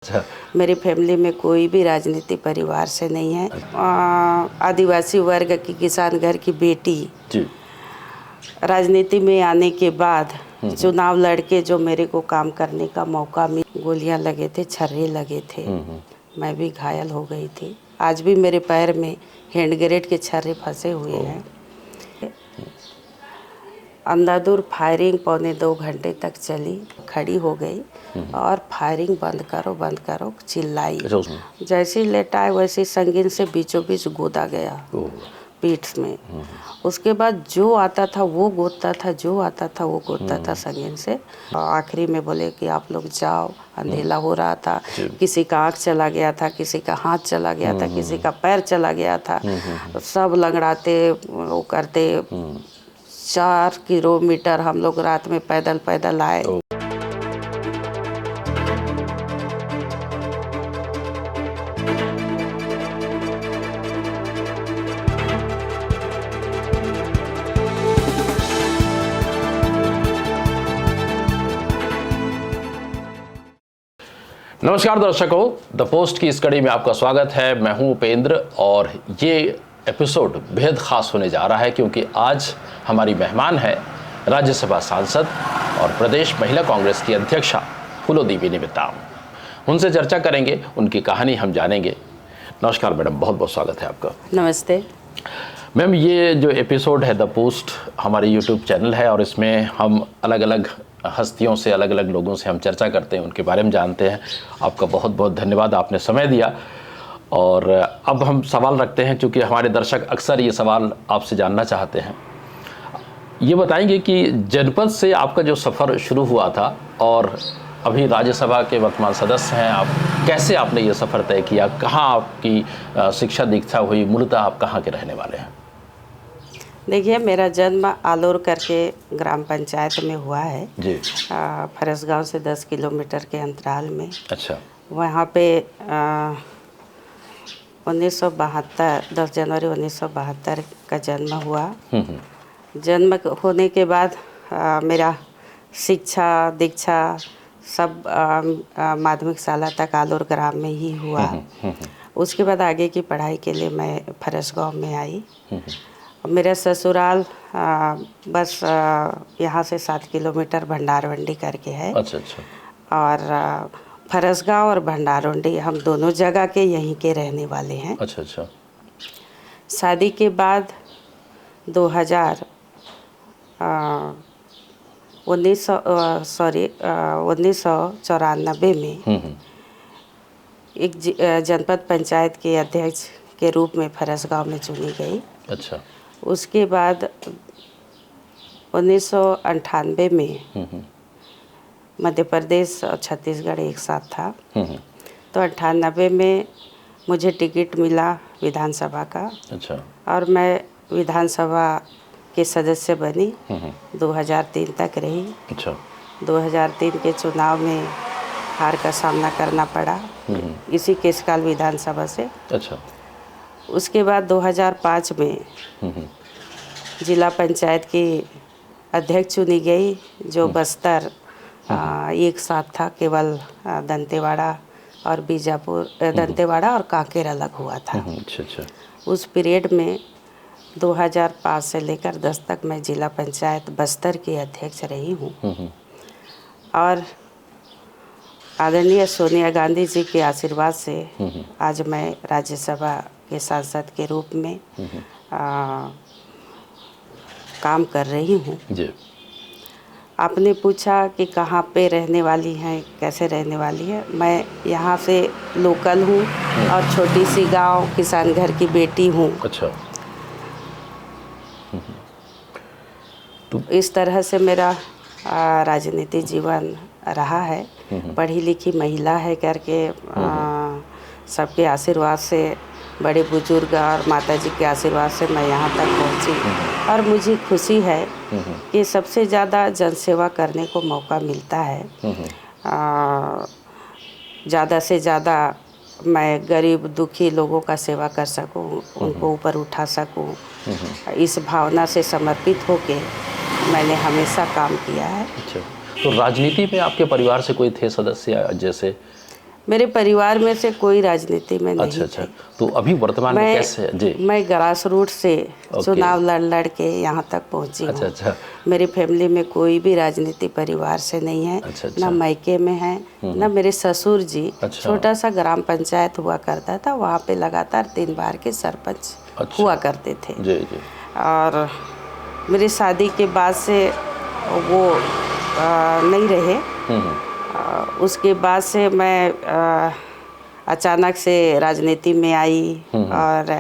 अच्छा। मेरी फैमिली में कोई भी राजनीति परिवार से नहीं है। आदिवासी वर्ग की किसान घर की बेटी जी। राजनीति में आने के बाद चुनाव लड़के जो मेरे को काम करने का मौका मिला, गोलियां लगे थे, छर्रे लगे थे, मैं भी घायल हो गई थी। आज भी मेरे पैर में हैंड ग्रेनेड के छर्रे फंसे हुए हैं। अंधाधुंध फायरिंग 1.25 घंटे तक चली, खड़ी हो गई और फायरिंग बंद करो चिल्लाई। जैसे ही लेटाए वैसे संगीन से बीचों बीच गोदा गया पीठ में। उसके बाद जो आता था वो गोदता था, संगीन से। आखिरी में बोले कि आप लोग जाओ, अंधेला हो रहा था, किसी का आँख चला गया था, किसी का हाथ चला गया था, किसी का पैर चला गया था, सब लंगड़ाते वो करते 4 किलोमीटर हम लोग रात में पैदल आए। नमस्कार दर्शकों, द पोस्ट की इस कड़ी में आपका स्वागत है। मैं हूं उपेंद्र और ये एपिसोड बेहद खास होने जा रहा है क्योंकि आज हमारी मेहमान है राज्यसभा सांसद और प्रदेश महिला कांग्रेस की अध्यक्षा फूलोदेवी नेमाम। उनसे चर्चा करेंगे, उनकी कहानी हम जानेंगे। नमस्कार मैडम, बहुत बहुत स्वागत है आपका। नमस्ते मैम, ये जो एपिसोड है द पोस्ट हमारे यूट्यूब चैनल है और इसमें हम अलग अलग हस्तियों से, अलग अलग लोगों से हम चर्चा करते हैं, उनके बारे में जानते हैं। आपका बहुत बहुत धन्यवाद, आपने समय दिया। और अब हम सवाल रखते हैं क्योंकि हमारे दर्शक अक्सर ये सवाल आपसे जानना चाहते हैं। ये बताएंगे कि जनपद से आपका जो सफ़र शुरू हुआ था और अभी राज्यसभा के वर्तमान सदस्य हैं आप, कैसे आपने ये सफ़र तय किया? कहाँ आपकी शिक्षा दीक्षा हुई? मूलतः आप कहाँ के रहने वाले हैं? देखिए, मेरा जन्म आलोर करके ग्राम पंचायत में हुआ है जी। फरसगांव से 10 किलोमीटर के अंतराल में। अच्छा। वहाँ पे 1972 10 जनवरी 1972 का जन्म हुआ। जन्म होने के बाद मेरा शिक्षा दीक्षा सब माध्यमिक शाला तक आलोर ग्राम में ही हुआ। उसके बाद आगे की पढ़ाई के लिए मैं फरसगांव में आई। मेरा ससुराल बस यहाँ से 7 किलोमीटर भंडारवंडी करके है। अच्छा अच्छा। और फरसगांव और भंडारवंडी हम दोनों जगह के यहीं के रहने वाले हैं। अच्छा अच्छा। शादी के बाद 1994 में एक जनपद पंचायत के अध्यक्ष के रूप में फरसगांव में चुनी गई। अच्छा। उसके बाद 1998 में मध्य प्रदेश और छत्तीसगढ़ एक साथ था। तो 98 में मुझे टिकट मिला विधानसभा का। अच्छा। और मैं विधानसभा के सदस्य बनी। 2003 तक रही। अच्छा। 2003 के चुनाव में हार का सामना करना पड़ा इसी केशकाल विधानसभा से। अच्छा। उसके बाद 2005 में जिला पंचायत की अध्यक्ष चुनी गई, जो बस्तर एक साथ था, केवल दंतेवाड़ा और बीजापुर, दंतेवाड़ा और कांकेर अलग हुआ था। अच्छा अच्छा। उस पीरियड में 2005 से लेकर 10 तक मैं जिला पंचायत बस्तर की अध्यक्ष रही हूँ। और आदरणीय सोनिया गांधी जी के आशीर्वाद से आज मैं राज्यसभा के सांसद के रूप में काम कर रही हूँ। जी। आपने पूछा कि कहाँ पे रहने वाली हैं, कैसे रहने वाली है। मैं यहाँ से लोकल हूँ और छोटी सी गांव किसान घर की बेटी हूँ। अच्छा। तो इस तरह से मेरा राजनीति जीवन रहा है। पढ़ी लिखी महिला है करके सबके आशीर्वाद से, बड़े बुजुर्ग और माताजी के आशीर्वाद से मैं यहाँ तक पहुँची। और मुझे खुशी है कि सबसे ज़्यादा जनसेवा करने को मौका मिलता है। ज़्यादा से ज़्यादा मैं गरीब दुखी लोगों का सेवा कर सकूं, उनको ऊपर उठा सकूं, इस भावना से समर्पित होके मैंने हमेशा काम किया है। अच्छा। तो राजनीति में आपके परिवार से कोई थे सदस्य जैसे? मेरे परिवार में से कोई राजनीति में नहीं अच्छा अच्छा, तो अभी वर्तमान में कैसे जी? मैं ग्रास रूट से चुनाव लड़ के यहाँ तक पहुँची हूँ। अच्छा अच्छा, मेरी फैमिली में कोई भी राजनीति परिवार से नहीं है। अच्छा अच्छा, ना मायके में है, ना मेरे ससुर जी। अच्छा, छोटा सा ग्राम पंचायत हुआ करता था, वहाँ पे लगातार 3 बार के सरपंच अच्छा, हुआ करते थे। जी जी। और मेरी शादी के बाद से वो नहीं रहे। उसके बाद से मैं अचानक से राजनीति में आई और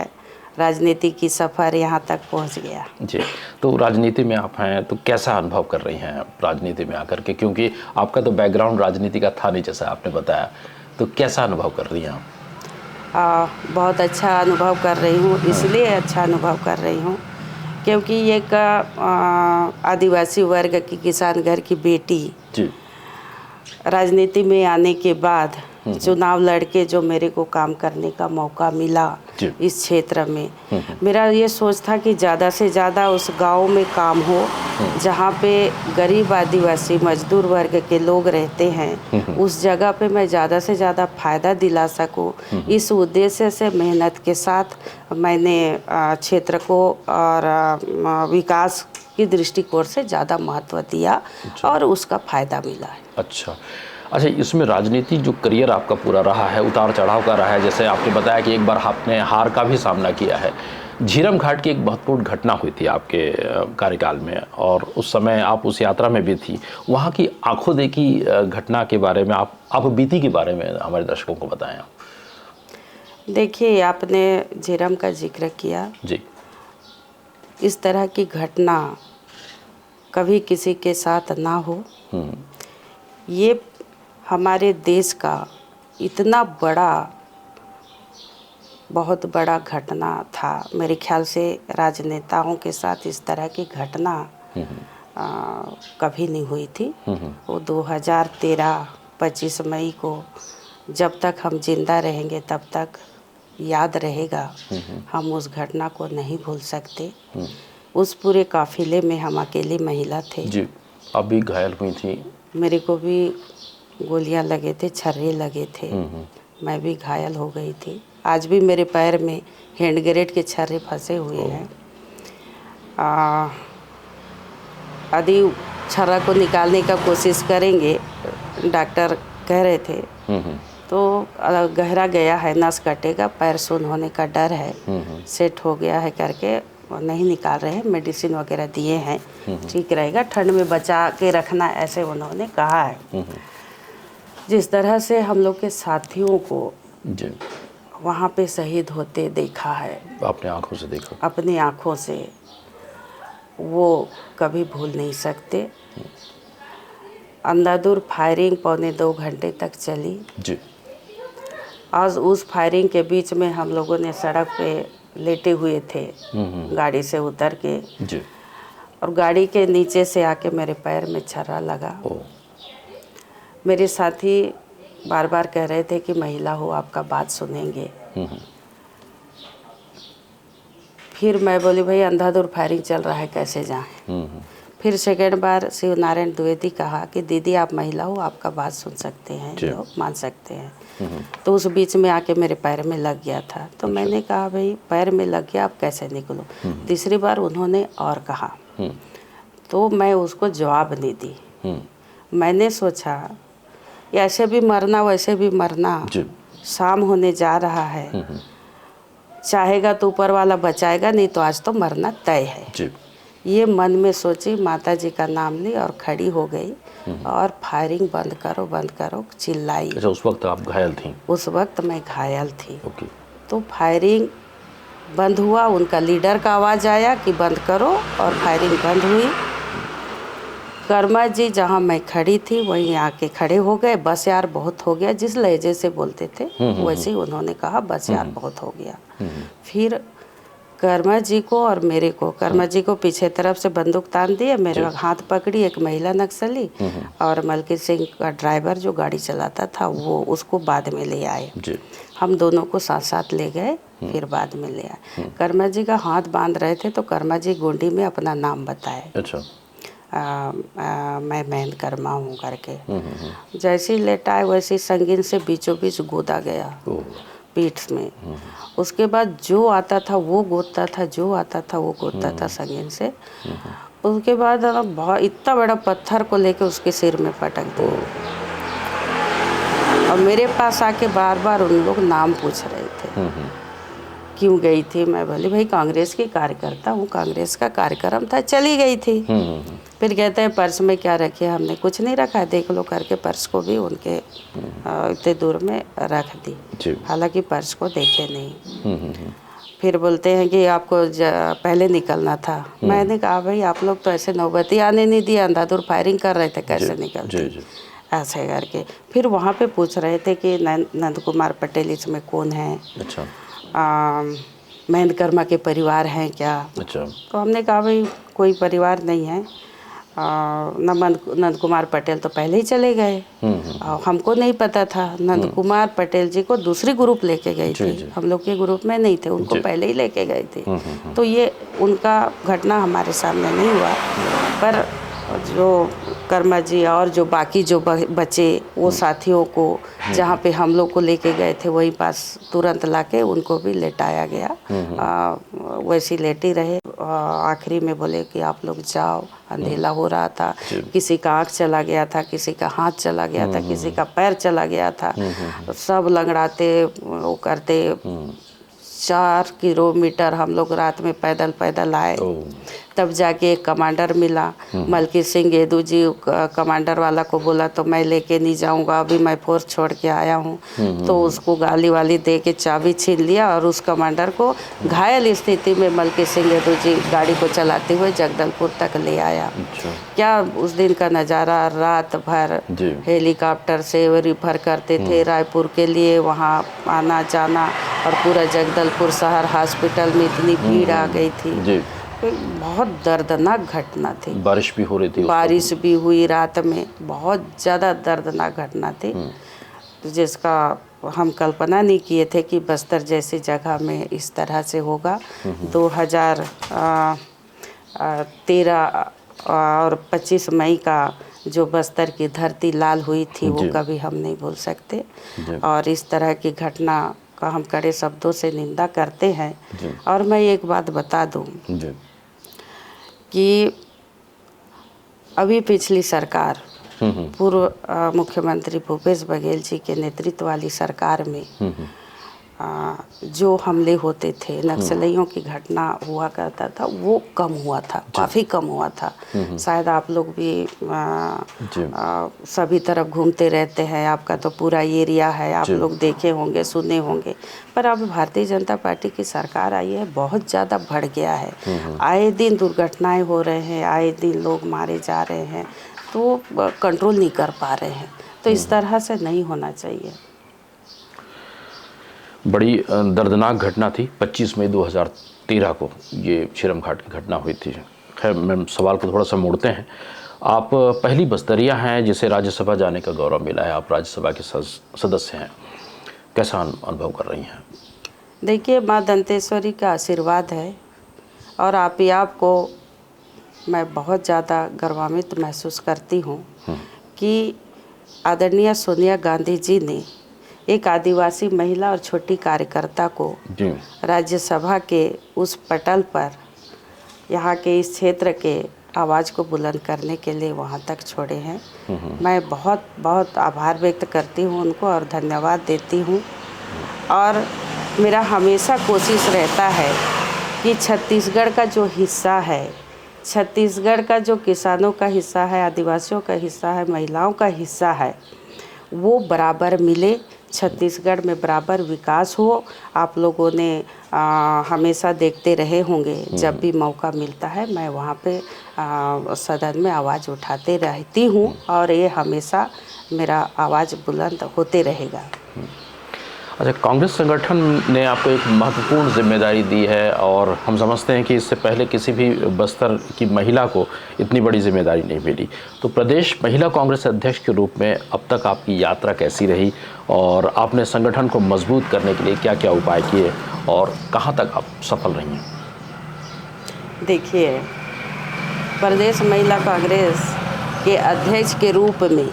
राजनीति की सफ़र यहाँ तक पहुँच गया। जी, तो राजनीति में आप हैं तो कैसा अनुभव कर रही हैं राजनीति में आकर के, क्योंकि आपका तो बैकग्राउंड राजनीति का था नहीं जैसा आपने बताया, तो कैसा अनुभव कर रही हैं आप? बहुत अच्छा अनुभव कर रही हूँ। इसलिए अच्छा अनुभव कर रही हूँ क्योंकि एक आदिवासी वर्ग की किसान घर की बेटी जी, राजनीति में आने के बाद चुनाव लड़के जो मेरे को काम करने का मौका मिला इस क्षेत्र में, मेरा ये सोच था कि ज़्यादा से ज़्यादा उस गांव में काम हो जहाँ पे गरीब आदिवासी मजदूर वर्ग के लोग रहते हैं, उस जगह पे मैं ज़्यादा से ज़्यादा फ़ायदा दिला सकूँ। इस उद्देश्य से मेहनत के साथ मैंने क्षेत्र को और विकास की दृष्टिकोण से ज़्यादा महत्व दिया और उसका फ़ायदा मिला है। अच्छा अच्छा, इसमें राजनीति जो करियर आपका पूरा रहा है, उतार चढ़ाव का रहा है, जैसे आपने बताया कि एक बार आपने हार का भी सामना किया है। झीरम घाट की एक महत्वपूर्ण घटना हुई थी आपके कार्यकाल में और उस समय आप उस यात्रा में भी थी। वहाँ की आंखों देखी घटना के बारे में आप बीती के बारे में हमारे दर्शकों को बताएं आप। देखिए, आपने झीरम का जिक्र किया जी। इस तरह की घटना कभी किसी के साथ ना हो, ये हमारे देश का इतना बड़ा बहुत बड़ा घटना था। मेरे ख्याल से राजनेताओं के साथ इस तरह की घटना कभी नहीं हुई थी। वो 2013 25 मई को जब तक हम जिंदा रहेंगे तब तक याद रहेगा। हम उस घटना को नहीं भूल सकते। उस पूरे काफिले में हम अकेली महिला थे। जी, आप भी घायल हुई थी। मेरे को भी गोलियां लगे थे, छर्रे लगे थे। मैं भी घायल हो गई थी। आज भी मेरे पैर में हैंड ग्रेनेड के छर्रे फंसे हुए हैं। यदि छर्रा को निकालने का कोशिश करेंगे, डॉक्टर कह रहे थे, तो गहरा गया है, नस कटेगा, पैर सुन्न होने का डर है, सेट हो गया है करके नहीं निकाल रहे हैं। मेडिसिन वगैरह दिए हैं, ठीक रहेगा, ठंड में बचा के रखना, ऐसे उन्होंने कहा है। जिस तरह से हम लोग के साथियों को जी वहाँ पे शहीद होते देखा है, अपने आंखों से देखा, अपनी आंखों से, वो कभी भूल नहीं सकते। अंधाधुंध फायरिंग 1.25 घंटे तक चली जी। आज उस फायरिंग के बीच में हम लोगों ने सड़क पे लेटे हुए थे, गाड़ी से उतर के जी। और गाड़ी के नीचे से आके मेरे पैर में छर्रा लगा। मेरे साथी बार बार कह रहे थे कि महिला हो, आपका बात सुनेंगे। फिर मैं बोली, भाई अंधाधुंध फायरिंग चल रहा है, कैसे जाएं। फिर सेकेंड बार शिव नारायण द्विवेदी कहा कि दीदी आप महिला हो, आपका बात सुन सकते हैं, लोग मान सकते हैं। तो उस बीच में आके मेरे पैर में लग गया था। तो मैंने कहा, भाई पैर में लग गया, आप कैसे निकलो। तीसरी बार उन्होंने और कहा, तो मैं उसको जवाब नहीं दी। मैंने सोचा ऐसे भी मरना वैसे भी मरना, शाम होने जा रहा है, चाहेगा तो ऊपर वाला बचाएगा, नहीं तो आज तो मरना तय है। ये मन में सोची, माता जी का नाम ली और खड़ी हो गई और फायरिंग बंद करो चिल्लाई। अच्छा, उस वक्त आप घायल थी? उस वक्त मैं घायल थी। तो फायरिंग बंद हुआ, उनका लीडर का आवाज़ आया कि बंद करो, और फायरिंग बंद हुई। कर्मा जी जहाँ मैं खड़ी थी वहीं आके खड़े हो गए। बस यार बहुत हो गया, जिस लहजे से बोलते थे वैसे ही उन्होंने कहा, बस यार बहुत हो गया। फिर कर्मा जी को और मेरे को, कर्मा जी को पीछे तरफ से बंदूक तान दिए, मेरे हाथ पकड़ी एक महिला नक्सली, और मलकीत सिंह का ड्राइवर जो गाड़ी चलाता था वो, उसको बाद में ले आए। हम दोनों को साथ साथ ले गए, फिर बाद में ले आए। कर्मा जी का हाथ बांध रहे थे तो कर्मा जी गोंडी में अपना नाम बताए। अच्छा। मैं मेहंद कर्मा हूँ करके। जैसे ही लेटाए वैसे ही संगीन से बीचों बीच गोदा गया पीठ में। उसके बाद जो आता था वो गोदता था, जो आता था वो गोदता था संगीन से। उसके बाद बहुत इतना बड़ा पत्थर को लेके उसके सिर में पटक दिया और मेरे पास आके बार बार उन लोग नाम पूछ रहे थे। क्यों गई थी? मैं बोली भाई कांग्रेस की कार्यकर्ता हूँ, कांग्रेस का कार्यक्रम था, चली गई थी। फिर कहते हैं पर्स में क्या रखे? हमने कुछ नहीं रखा, देख लो करके पर्स को भी उनके इतने दूर में रख दी, हालांकि पर्स को देखे नहीं। फिर बोलते हैं कि आपको पहले निकलना था। मैंने कहा भाई आप लोग तो ऐसे नौबती आने नहीं दिया, अंधाधुंध फायरिंग कर रहे थे, कैसे निकलती ऐसे करके। फिर वहाँ पे पूछ रहे थे कि नंद कुमार पटेल इसमें कौन है? अच्छा। मेहंद कर्मा के परिवार हैं क्या? अच्छा। तो हमने कहा भाई कोई परिवार नहीं है, नंद कुमार पटेल तो पहले ही चले गए। हमको नहीं पता था, नंद कुमार पटेल जी को दूसरी ग्रुप लेके गई थी, हम लोग के ग्रुप में नहीं थे, उनको पहले ही लेके गए थे। तो ये उनका घटना हमारे सामने नहीं हुआ, पर जो कर्मा जी और जो बाकी जो बचे वो साथियों को जहाँ पे हम लोग को लेके गए थे वहीं पास तुरंत लाके उनको भी लेटाया गया। वैसे लेटे रहे। आखिरी में बोले कि आप लोग जाओ, अंधेला हो रहा था, किसी का आँख चला गया था, किसी का हाथ चला गया था, किसी का पैर चला गया था, सब लंगड़ाते वो करते 4 किलोमीटर हम लोग रात में पैदल पैदल आए। तब जाके एक कमांडर मिला, मलकी सिंह येदू जी कमांडर वाला को बोला तो मैं लेके नहीं जाऊंगा, अभी मैं फोर्स छोड़ के आया हूँ। तो उसको गाली वाली दे के चाबी छीन लिया और उस कमांडर को घायल स्थिति में मलकी सिंह येदू जी गाड़ी को चलाते हुए जगदलपुर तक ले आया। क्या उस दिन का नज़ारा, रात भर हेलीकॉप्टर से रिफर करते थे रायपुर के लिए, वहाँ आना जाना, और पूरा जगदलपुर शहर हॉस्पिटल में इतनी भीड़ आ गई थी। बहुत दर्दनाक घटना थी। बारिश भी हो रही थी, बारिश भी हुई रात में, बहुत ज़्यादा दर्दनाक घटना थी जिसका हम कल्पना नहीं किए थे कि बस्तर जैसी जगह में इस तरह से होगा। 2013 और 25 मई का जो बस्तर की धरती लाल हुई थी वो कभी हम नहीं भूल सकते। और इस तरह की घटना का हम कड़े शब्दों से निंदा करते हैं। और मैं एक बात बता दूं कि अभी पिछली सरकार, पूर्व मुख्यमंत्री भूपेश बघेल जी के नेतृत्व वाली सरकार में जो हमले होते थे, नक्सलियों की घटना हुआ करता था, वो कम हुआ था, काफ़ी कम हुआ था। शायद आप लोग भी सभी तरफ घूमते रहते हैं, आपका तो पूरा एरिया है, आप लोग देखे होंगे, सुने होंगे। पर अब भारतीय जनता पार्टी की सरकार आई है, बहुत ज़्यादा बढ़ गया है। आए दिन दुर्घटनाएं हो रहे हैं, आए दिन लोग मारे जा रहे हैं, तो कंट्रोल नहीं कर पा रहे हैं। तो इस तरह से नहीं होना चाहिए। बड़ी दर्दनाक घटना थी 25 मई 2013 को ये छिरम घाट की घटना हुई थी। खैर मैम, सवाल को थोड़ा सा मोड़ते हैं। आप पहली बस्तरिया हैं जिसे राज्यसभा जाने का गौरव मिला है, आप राज्यसभा के सदस्य हैं, कैसा अनुभव कर रही हैं? देखिए, माँ दंतेश्वरी का आशीर्वाद है और आप को मैं बहुत ज़्यादा गर्वान्वित महसूस करती हूँ कि आदरणीय सोनिया गांधी जी ने एक आदिवासी महिला और छोटी कार्यकर्ता को राज्यसभा के उस पटल पर यहाँ के इस क्षेत्र के आवाज़ को बुलंद करने के लिए वहाँ तक छोड़े हैं। मैं बहुत बहुत आभार व्यक्त करती हूँ उनको और धन्यवाद देती हूँ। और मेरा हमेशा कोशिश रहता है कि छत्तीसगढ़ का जो हिस्सा है, छत्तीसगढ़ का जो किसानों का हिस्सा है, आदिवासियों का हिस्सा है, महिलाओं का हिस्सा है, वो बराबर मिले, छत्तीसगढ़ में बराबर विकास हो। आप लोगों ने हमेशा देखते रहे होंगे, जब भी मौका मिलता है मैं वहाँ पे सदन में आवाज़ उठाते रहती हूँ और ये हमेशा मेरा आवाज़ बुलंद होते रहेगा। अच्छा, कांग्रेस संगठन ने आपको एक महत्वपूर्ण जिम्मेदारी दी है और हम समझते हैं कि इससे पहले किसी भी बस्तर की महिला को इतनी बड़ी जिम्मेदारी नहीं मिली। तो प्रदेश महिला कांग्रेस अध्यक्ष के रूप में अब तक आपकी यात्रा कैसी रही और आपने संगठन को मजबूत करने के लिए क्या क्या उपाय किए और कहाँ तक आप सफल रही हैं? देखिए, प्रदेश महिला कांग्रेस के अध्यक्ष के रूप में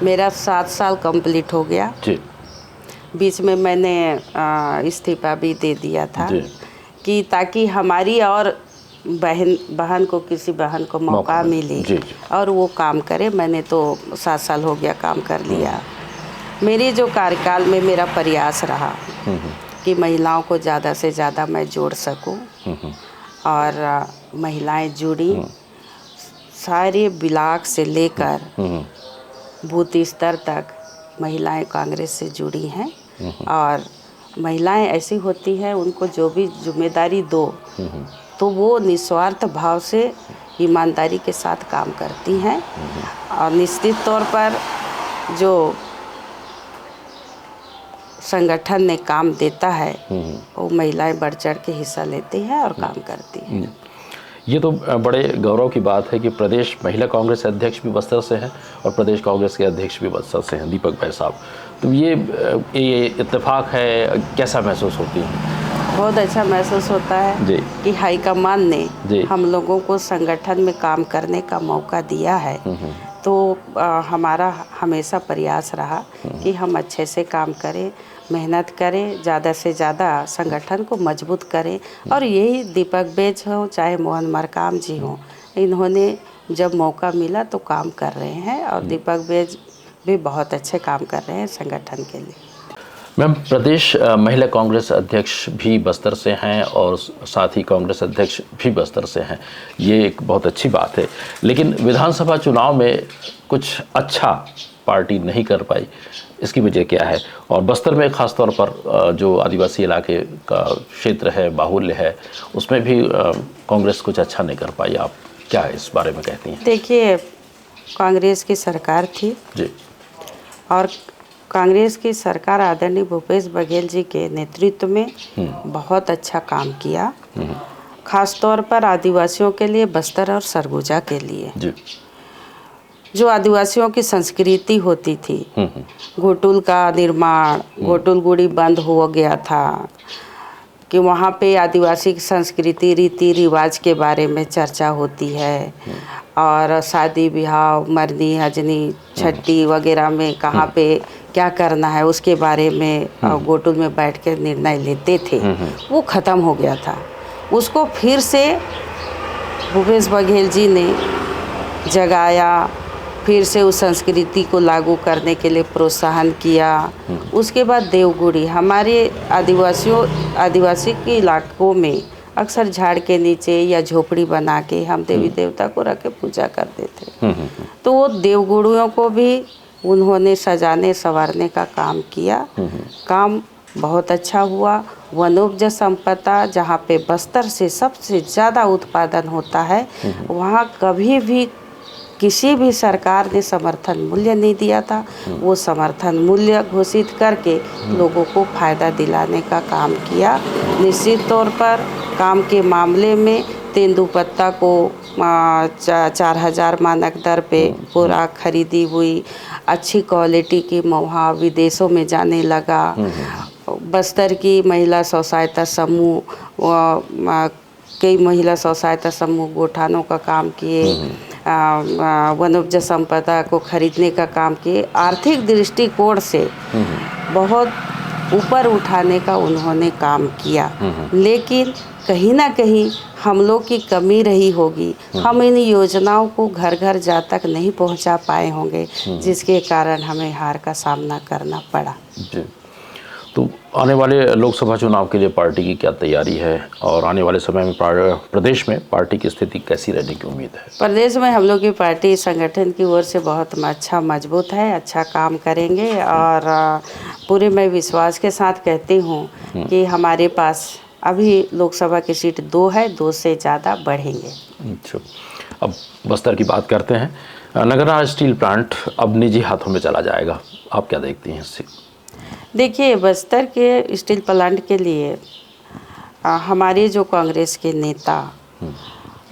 मेरा 7 साल कंप्लीट हो गया जी। बीच में मैंने इस्तीफा भी दे दिया था कि ताकि हमारी और बहन को किसी बहन को मौका मिले जी। और वो काम करे। मैंने तो 7 साल हो गया काम कर लिया। मेरे जो कार्यकाल में मेरा प्रयास रहा कि महिलाओं को ज़्यादा से ज़्यादा मैं जोड़ सकूं और महिलाएं जुड़ी सारे ब्लॉक से लेकर बूथ स्तर तक महिलाएं कांग्रेस से जुड़ी हैं और महिलाएं ऐसी होती हैं उनको जो भी जिम्मेदारी दो तो वो निस्वार्थ भाव से ईमानदारी के साथ काम करती हैं और निश्चित तौर पर जो संगठन ने काम देता है वो महिलाएं बढ़ चढ़ के हिस्सा लेती हैं और काम करती हैं। ये तो बड़े गौरव की बात है कि प्रदेश महिला कांग्रेस अध्यक्ष भी बस्तर से हैं और प्रदेश कांग्रेस के अध्यक्ष भी बस्तर से हैं, दीपक भाई साहब। तो ये इत्तेफाक है, कैसा महसूस होती है? बहुत अच्छा महसूस होता है जी। कि हाईकमान ने हम लोगों को संगठन में काम करने का मौका दिया है। तो हमारा हमेशा प्रयास रहा कि हम अच्छे से काम करें, मेहनत करें, ज़्यादा से ज़्यादा संगठन को मजबूत करें। और यही दीपक बेज हो चाहे मोहन मरकाम जी हों, इन्होंने जब मौका मिला तो काम कर रहे हैं और दीपक बेज भी बहुत अच्छे काम कर रहे हैं संगठन के लिए। मैम, प्रदेश महिला कांग्रेस अध्यक्ष भी बस्तर से हैं और साथ ही कांग्रेस अध्यक्ष भी बस्तर से हैं, ये एक बहुत अच्छी बात है। लेकिन विधानसभा चुनाव में कुछ अच्छा पार्टी नहीं कर पाई, इसकी वजह क्या है? और बस्तर में ख़ास तौर पर जो आदिवासी इलाके का क्षेत्र है, बाहुल्य है, उसमें भी कांग्रेस कुछ अच्छा नहीं कर पाई। आप क्या इस बारे में कहती हैं? देखिए, कांग्रेस की सरकार थी जी, और कांग्रेस की सरकार आदरणीय भूपेश बघेल जी के नेतृत्व में बहुत अच्छा काम किया, खास तौर पर आदिवासियों के लिए, बस्तर और सरगुजा के लिए। जी। जो आदिवासियों की संस्कृति होती थी, घोटुल का निर्माण, घोटुल गुड़ी बंद हो गया था कि वहाँ पे आदिवासी की संस्कृति, रीति रिवाज के बारे में चर्चा होती है और शादी ब्याह, मरनी हजनी, छठी वगैरह में कहाँ पे क्या करना है उसके बारे में घोटुल में बैठ के निर्णय लेते थे, वो ख़त्म हो गया था। उसको फिर से भूपेश बघेल जी ने जगाया, फिर से उस संस्कृति को लागू करने के लिए प्रोत्साहन किया। उसके बाद देवगुड़ी, हमारे आदिवासी के इलाकों में अक्सर झाड़ के नीचे या झोपड़ी बना के हम देवी देवता को रख के पूजा करते थे। तो वो देवगुड़ियों को भी उन्होंने सजाने संवारने का काम किया। काम बहुत अच्छा हुआ। वनोपज संपदा, जहाँ पे बस्तर से सबसे ज़्यादा उत्पादन होता है, वहाँ कभी भी किसी भी सरकार ने समर्थन मूल्य नहीं दिया था। वो समर्थन मूल्य घोषित करके लोगों को फ़ायदा दिलाने का काम किया। निश्चित तौर पर काम के मामले में तेंदुपत्ता को 4000 मानक दर पे पूरा खरीदी हुई। अच्छी क्वालिटी की महुआ विदेशों में जाने लगा। बस्तर की महिला स्व सहायता समूह, कई महिला स्व सहायता समूह गोठानों का काम किए, वनोपज संपदा को खरीदने का काम किए। आर्थिक दृष्टिकोण से बहुत ऊपर उठाने का उन्होंने काम किया। लेकिन कहीं ना कहीं हम लोग की कमी रही होगी, हम इन योजनाओं को घर घर जा तक नहीं पहुंचा पाए होंगे, जिसके कारण हमें हार का सामना करना पड़ा। जी। तो आने वाले लोकसभा चुनाव के लिए पार्टी की क्या तैयारी है और आने वाले समय में प्रदेश में पार्टी की स्थिति कैसी रहने की उम्मीद है? प्रदेश में हम लोग की पार्टी संगठन की ओर से बहुत अच्छा मजबूत है, अच्छा काम करेंगे और पूरे मैं विश्वास के साथ कहती हूँ कि हमारे पास अभी लोकसभा की सीट 2 है, 2 से ज़्यादा बढ़ेंगे। अच्छा, अब बस्तर की बात करते हैं। नगरनार स्टील प्लांट अब निजी हाथों में चला जाएगा, आप क्या देखती हैं इससे? देखिए, बस्तर के स्टील प्लांट के लिए हमारे जो कांग्रेस के नेता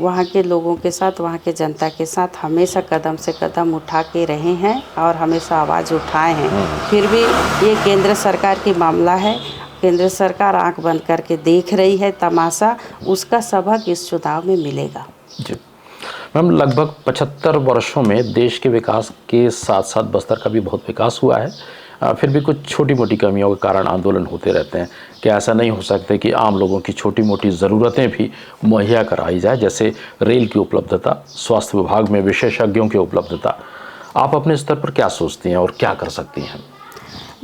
वहाँ के लोगों के साथ, वहाँ के जनता के साथ हमेशा कदम से कदम उठा के रहे हैं और हमेशा आवाज़ उठाए हैं। फिर भी ये केंद्र सरकार की मामला है, केंद्र सरकार आंख बंद करके देख रही है तमाशा, उसका सबक इस चुनाव में मिलेगा। जी। मैम, लगभग 75 वर्षों में देश के विकास के साथ साथ बस्तर का भी बहुत विकास हुआ है। फिर भी कुछ छोटी मोटी कमियों के कारण आंदोलन होते रहते हैं। क्या ऐसा नहीं हो सकता कि आम लोगों की छोटी मोटी ज़रूरतें भी मुहैया कराई जाए, जैसे रेल की उपलब्धता, स्वास्थ्य विभाग में विशेषज्ञों की उपलब्धता? आप अपने स्तर पर क्या सोचती हैं और क्या कर सकती हैं?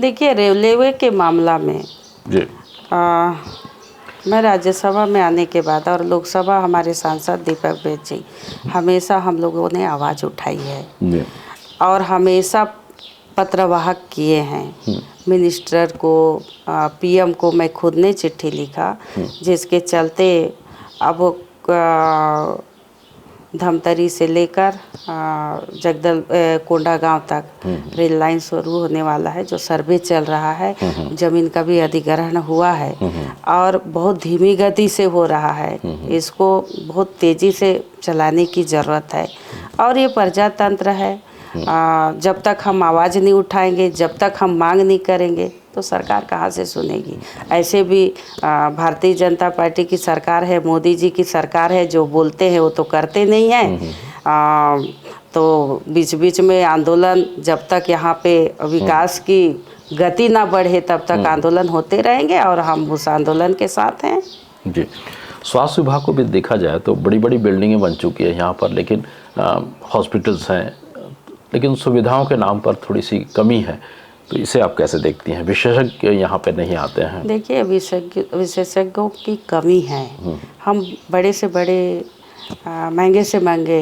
देखिए, रेलवे के मामला में जी। मैं राज्यसभा में आने के बाद और लोकसभा हमारे सांसद दीपक बैज जी, हमेशा हम लोगों ने आवाज़ उठाई है जी। और हमेशा पत्रवाहक किए हैं। मिनिस्टर को, पीएम को मैं खुद ने चिट्ठी लिखा, जिसके चलते अब धमतरी से लेकर जगदल कोंडागांव तक रेल लाइन शुरू होने वाला है, जो सर्वे चल रहा है। जमीन का भी अधिग्रहण हुआ है और बहुत धीमी गति से हो रहा है। इसको बहुत तेज़ी से चलाने की ज़रूरत है और ये प्रजातंत्र है। जब तक हम आवाज़ नहीं उठाएंगे, जब तक हम मांग नहीं करेंगे, तो सरकार कहाँ से सुनेगी। ऐसे भी भारतीय जनता पार्टी की सरकार है, मोदी जी की सरकार है, जो बोलते हैं वो तो करते नहीं हैं। तो बीच बीच में आंदोलन, जब तक यहाँ पे विकास की गति ना बढ़े तब तक आंदोलन होते रहेंगे और हम उस आंदोलन के साथ हैं। जी। स्वास्थ्य विभाग को भी देखा जाए तो बड़ी बड़ी बिल्डिंगें बन चुकी है यहाँ पर, लेकिन हॉस्पिटल्स हैं, लेकिन सुविधाओं के नाम पर थोड़ी सी कमी है। तो इसे आप कैसे देखती हैं? विशेषज्ञ यहाँ पे नहीं आते हैं। देखिए, विशेषज्ञों की कमी है। हम बड़े से बड़े महंगे से महंगे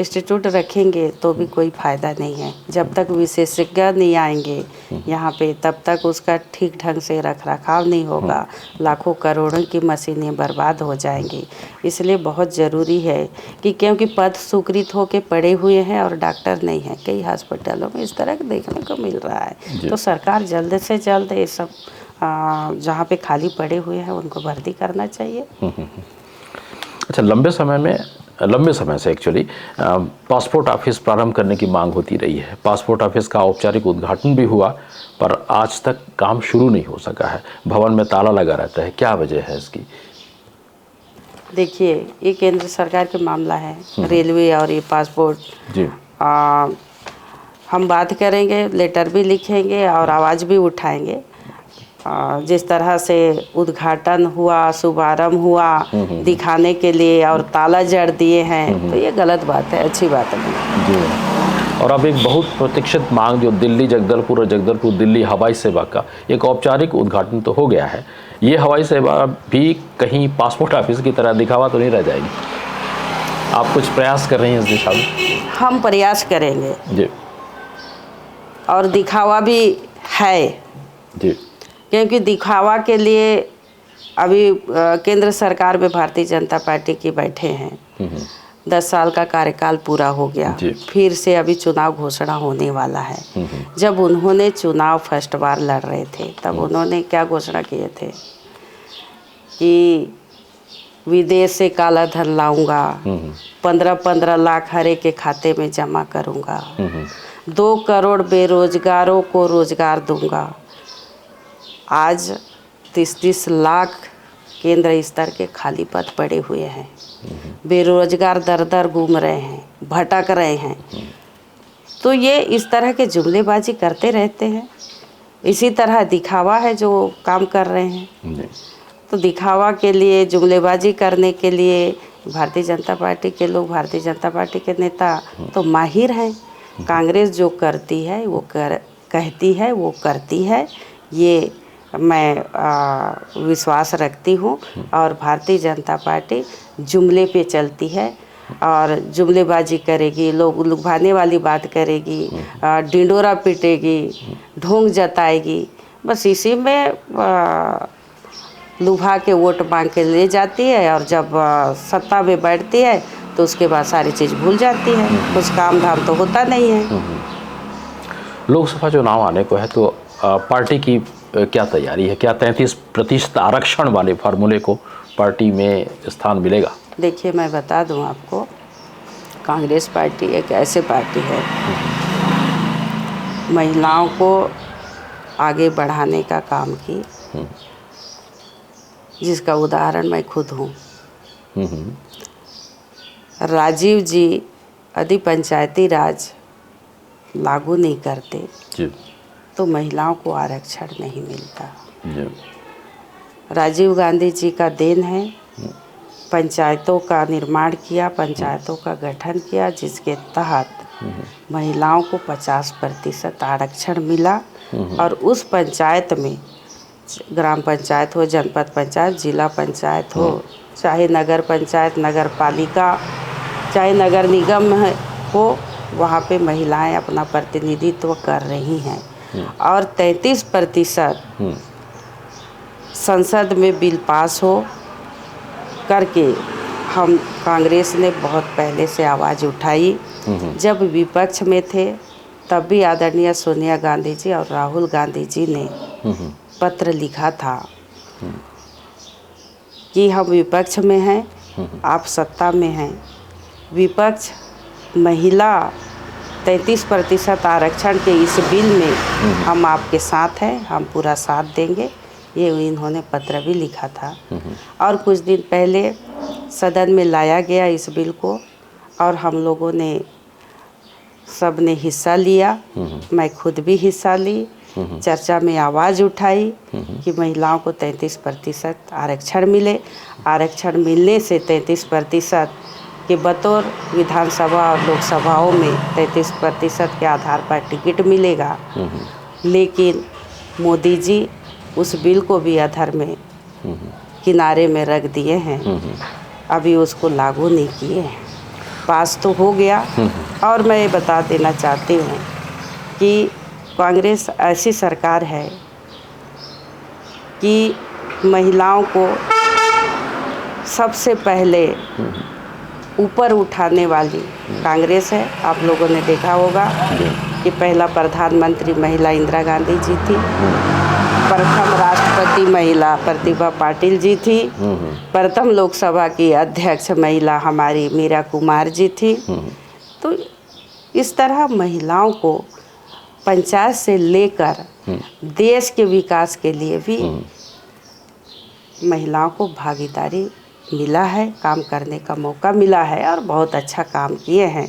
इंस्टीट्यूट रखेंगे तो भी कोई फ़ायदा नहीं है। जब तक विशेषज्ञ नहीं आएंगे यहाँ पे, तब तक उसका ठीक ढंग से रख रखाव नहीं होगा। लाखों करोड़ों की मशीनें बर्बाद हो जाएंगी। इसलिए बहुत ज़रूरी है कि, क्योंकि पद स्वीकृत होके पड़े हुए हैं और डॉक्टर नहीं है, कई हॉस्पिटलों में इस तरह का देखने को मिल रहा है। तो सरकार जल्द से जल्द ये सब जहाँ पे खाली पड़े हुए हैं उनको भर्ती करना चाहिए। अच्छा, लंबे समय से एक्चुअली पासपोर्ट ऑफिस प्रारंभ करने की मांग होती रही है। पासपोर्ट ऑफिस का औपचारिक उद्घाटन भी हुआ, पर आज तक काम शुरू नहीं हो सका है। भवन में ताला लगा रहता है। क्या वजह है इसकी? देखिए, ये केंद्र सरकार के मामला है, रेलवे और ये पासपोर्ट। जी। हम बात करेंगे, लेटर भी लिखेंगे और आवाज़ भी उठाएंगे। जिस तरह से उद्घाटन हुआ, शुभारंभ हुआ दिखाने के लिए और ताला जड़ दिए हैं, तो ये गलत बात है, अच्छी बात नहीं। जी। और अब एक बहुत प्रतीक्षित मांग, जो दिल्ली जगदलपुर और जगदलपुर दिल्ली हवाई सेवा का एक औपचारिक उद्घाटन तो हो गया है। ये हवाई सेवा भी कहीं पासपोर्ट ऑफिस की तरह दिखावा तो नहीं रह जाएगी? आप कुछ प्रयास कर रही हैं इस दिशा में? हम प्रयास करेंगे जी। और दिखावा भी है जी। क्योंकि दिखावा के लिए अभी केंद्र सरकार में भारतीय जनता पार्टी की बैठे हैं। 10 साल का कार्यकाल पूरा हो गया, फिर से अभी चुनाव घोषणा होने वाला है। जब उन्होंने चुनाव फर्स्ट बार लड़ रहे थे, तब उन्होंने क्या घोषणा किए थे कि विदेश से काला धन लाऊंगा, 15-15 लाख हर एक के खाते में जमा करूंगा, 2 करोड़ बेरोजगारों को रोजगार दूंगा। आज 30-30 लाख केंद्र स्तर के खाली पद पड़े हुए हैं। बेरोजगार दर दर घूम रहे हैं, भटक रहे हैं। तो ये इस तरह के जुमलेबाजी करते रहते हैं। इसी तरह दिखावा है जो काम कर रहे हैं। तो दिखावा के लिए, जुमलेबाजी करने के लिए भारतीय जनता पार्टी के लोग, भारतीय जनता पार्टी के नेता तो माहिर हैं। कांग्रेस जो करती है वो कहती है वो करती है, ये मैं विश्वास रखती हूँ। और भारतीय जनता पार्टी जुमले पे चलती है और जुमलेबाजी करेगी, लोग लुभाने वाली बात करेगी, डिंडोरा पीटेगी, ढोंग जताएगी। बस इसी में लुभा के वोट मांग के ले जाती है और जब सत्ता में बैठती है तो उसके बाद सारी चीज़ भूल जाती है। कुछ काम धाम तो होता नहीं है। लोकसभा चुनाव आने को है, तो पार्टी की क्या तैयारी है? क्या 33% आरक्षण वाले फार्मूले को पार्टी में स्थान मिलेगा? देखिए, मैं बता दूं आपको, कांग्रेस पार्टी एक ऐसे पार्टी है महिलाओं को आगे बढ़ाने का काम की, जिसका उदाहरण मैं खुद हूँ। राजीव जी यदि पंचायती राज लागू नहीं करते जी तो महिलाओं को आरक्षण नहीं मिलता। जी राजीव गांधी जी का देन है, पंचायतों का निर्माण किया, पंचायतों का गठन किया, जिसके तहत महिलाओं को 50% आरक्षण मिला और उस पंचायत में ग्राम पंचायत हो, जनपद पंचायत, जिला पंचायत हो, चाहे नगर पंचायत, नगर पालिका, चाहे नगर निगम हो, वहाँ पे महिलाएं अपना प्रतिनिधित्व कर रही हैं और 33% संसद में बिल पास हो करके हम कांग्रेस ने बहुत पहले से आवाज़ उठाई। जब विपक्ष में थे तब भी आदरणीय सोनिया गांधी जी और राहुल गांधी जी ने पत्र लिखा था कि हम विपक्ष में हैं, आप सत्ता में हैं, विपक्ष महिला 33% आरक्षण के इस बिल में हम आपके साथ हैं, हम पूरा साथ देंगे, ये इन्होंने पत्र भी लिखा था। और कुछ दिन पहले सदन में लाया गया इस बिल को और हम लोगों ने सब ने हिस्सा लिया, मैं खुद भी हिस्सा ली, चर्चा में आवाज़ उठाई कि महिलाओं को 33% आरक्षण मिले। आरक्षण मिलने से 33% के बतौर विधानसभा और लोकसभाओं में 33% के आधार पर टिकट मिलेगा। लेकिन मोदी जी उस बिल को भी अधर में किनारे में रख दिए हैं, अभी उसको लागू नहीं किए हैं। पास तो हो गया और मैं ये बता देना चाहती हूँ कि कांग्रेस ऐसी सरकार है कि महिलाओं को सबसे पहले ऊपर उठाने वाली कांग्रेस है। आप लोगों ने देखा होगा कि पहला प्रधानमंत्री महिला इंदिरा गांधी जी थी, प्रथम राष्ट्रपति महिला प्रतिभा पाटिल जी थी, प्रथम लोकसभा की अध्यक्ष महिला हमारी मीरा कुमार जी थी। तो इस तरह महिलाओं को पंचायत से लेकर देश के विकास के लिए भी महिलाओं को भागीदारी मिला है, काम करने का मौका मिला है और बहुत अच्छा काम किए हैं।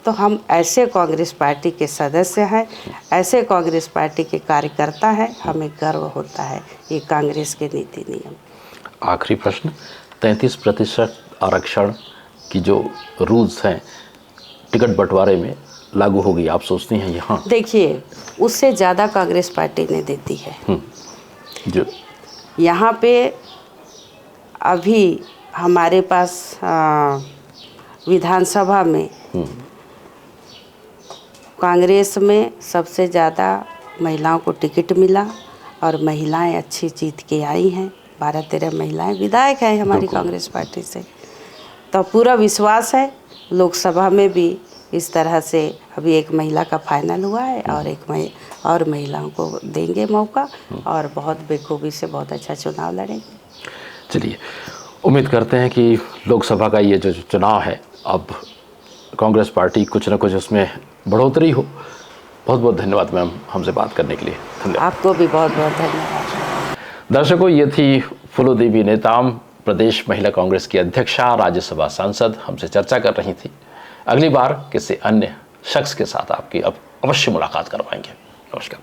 तो हम ऐसे कांग्रेस पार्टी के सदस्य हैं, ऐसे कांग्रेस पार्टी के कार्यकर्ता हैं, हमें गर्व होता है ये कांग्रेस के नीति नियम। आखिरी प्रश्न, 33% आरक्षण की जो रूल्स हैं टिकट बंटवारे में लागू हो गई, आप सोचती हैं यहाँ? देखिए, उससे ज़्यादा कांग्रेस पार्टी ने देती है। जो यहाँ पे अभी हमारे पास विधानसभा में कांग्रेस में सबसे ज़्यादा महिलाओं को टिकट मिला और महिलाएं अच्छी जीत के आई हैं। 12-13 महिलाएं विधायक हैं हमारी कांग्रेस पार्टी से। तो पूरा विश्वास है लोकसभा में भी इस तरह से अभी एक महिला का फाइनल हुआ है और महिलाओं को देंगे मौका और बहुत बेखूबी से बहुत अच्छा चुनाव लड़ेंगे। चलिए, उम्मीद करते हैं कि लोकसभा का ये जो चुनाव है अब कांग्रेस पार्टी कुछ ना कुछ उसमें बढ़ोतरी हो। बहुत बहुत धन्यवाद मैम हमसे बात करने के लिए। धन्यवाद। आपको भी बहुत बहुत धन्यवाद। दर्शकों, ये थी फूलोदेवी नेताम, प्रदेश महिला कांग्रेस की अध्यक्षा, राज्यसभा सांसद, हमसे चर्चा कर रही थी। अगली बार किसी अन्य शख्स के साथ आपकी अब अवश्य मुलाकात करवाएंगे। नमस्कार।